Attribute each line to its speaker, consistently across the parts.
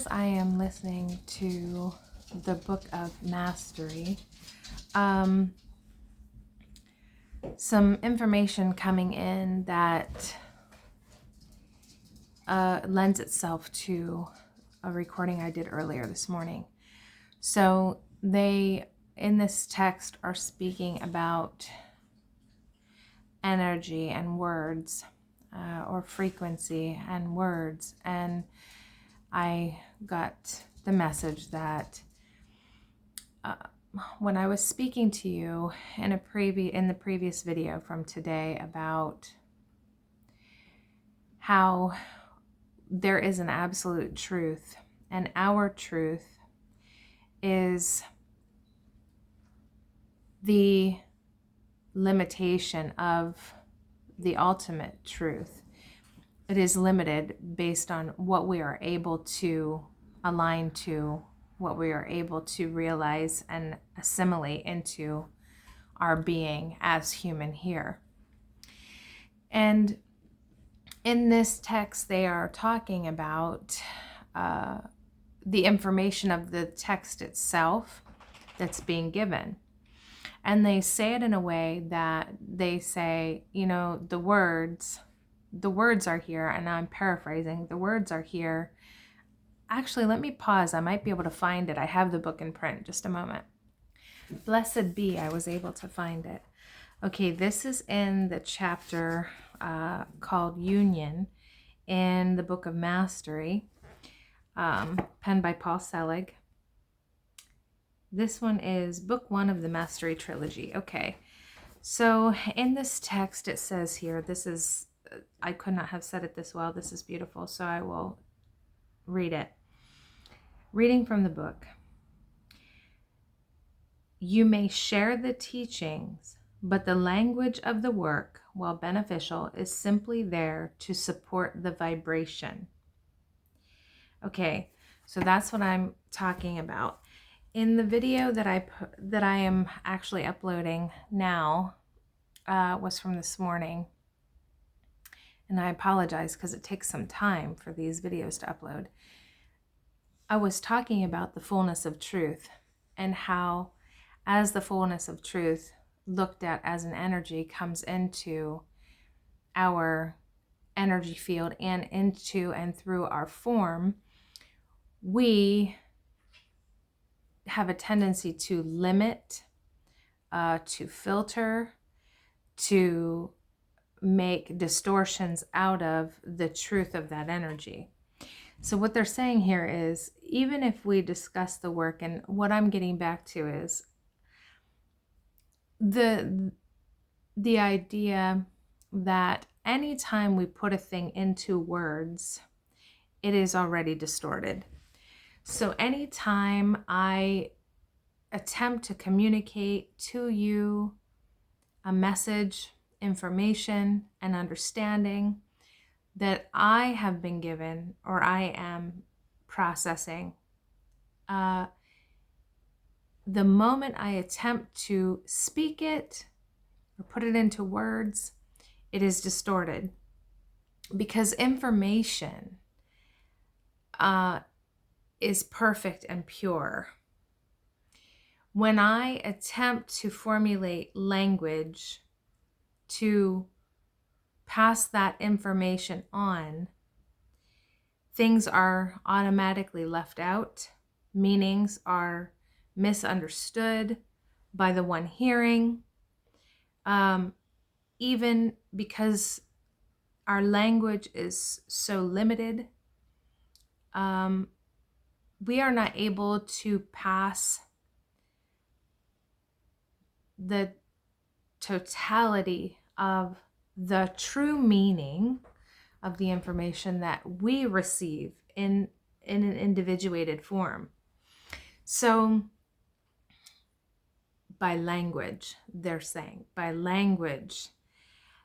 Speaker 1: as I am listening to the Book of Mastery, some information coming in that lends itself to a recording I did earlier this morning. So they, in this text, are speaking about energy and words, or frequency and words, and I got the message that when I was speaking to you in the previous video from today about how there is an absolute truth, and our truth is the limitation of the ultimate truth. It is limited based on what we are able to align to, what we are able to realize and assimilate into our being as human here. And in this text, they are talking about the information of the text itself that's being given. And they say it in a way that they say, the words are here, and I'm paraphrasing, the words are here. Actually, let me pause. I might be able to find it. I have the book in print. Just a moment. Blessed be, I was able to find it. Okay, this is in the chapter called Union in the Book of Mastery, penned by Paul Selig. This one is book 1 of the Mastery Trilogy. Okay, so in this text it says here, I could not have said it this well. This is beautiful, so I will read it. Reading from the book. You may share the teachings, but the language of the work, while beneficial, is simply there to support the vibration. Okay, so that's what I'm talking about. In the video that I am actually uploading now, was from this morning. And I apologize because it takes some time for these videos to upload. I was talking about the fullness of truth, and how as the fullness of truth, looked at as an energy, comes into our energy field and into and through our form, we have a tendency to limit, to filter, to make distortions out of the truth of that energy. So what they're saying here is, even if we discuss the work, and what I'm getting back to is the idea that anytime we put a thing into words, it is already distorted. So anytime I attempt to communicate to you a message, information, and understanding that I have been given or I am processing, the moment I attempt to speak it or put it into words, it is distorted, because information is perfect and pure. When I attempt to formulate language to pass that information on, things are automatically left out. Meanings are misunderstood by the one hearing. Even because our language is so limited, we are not able to pass the totality of the true meaning of the information that we receive in an individuated form. So by language, they're saying, by language,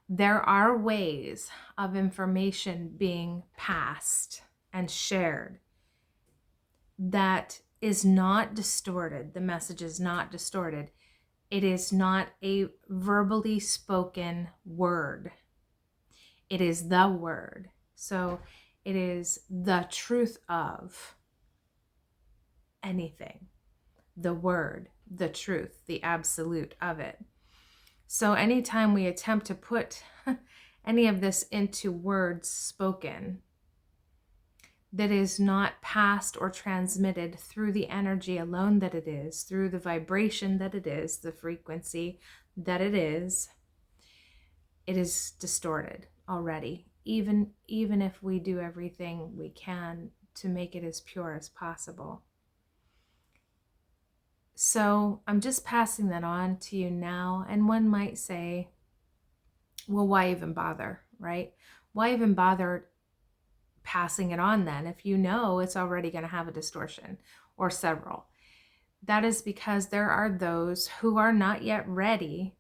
Speaker 1: there are ways of information being passed and shared that is not distorted. The message is not distorted. It is not a verbally spoken word. It is the word. So it is the truth of. anything. The word, the truth, the absolute of it. So anytime we attempt to put any of this into words spoken that is not passed or transmitted through the energy alone that it is, through the vibration that it is, the frequency that it is distorted already, even if we do everything we can to make it as pure as possible. So I'm just passing that on to you now. And one might say, well, why even bother, right? Why even bother passing it on then if you know it's already going to have a distortion or several? That is because there are those who are not yet ready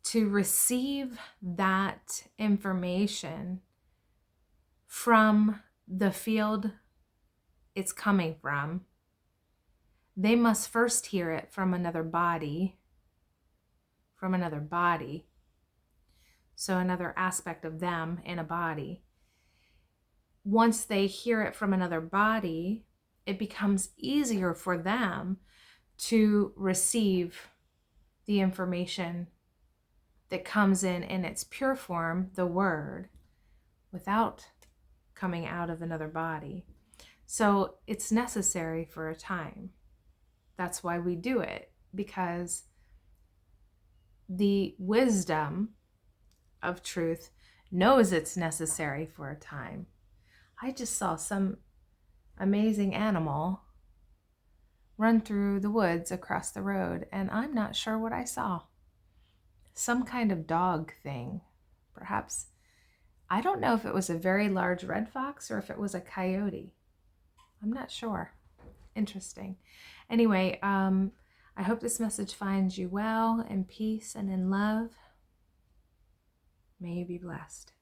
Speaker 1: to receive that information from the field it's coming from. They must first hear it from another body, so another aspect of them in a body. Once they hear it from another body, it becomes easier for them to receive the information that comes in its pure form, the word, without coming out of another body. So it's necessary for a time. That's why we do it, because the wisdom of truth knows it's necessary for a time. I just saw some amazing animal run through the woods across the road, and I'm not sure what I saw. Some kind of dog thing, perhaps. I don't know if it was a very large red fox or if it was a coyote. I'm not sure. Interesting. Anyway, I hope this message finds you well, in peace and in love. May you be blessed.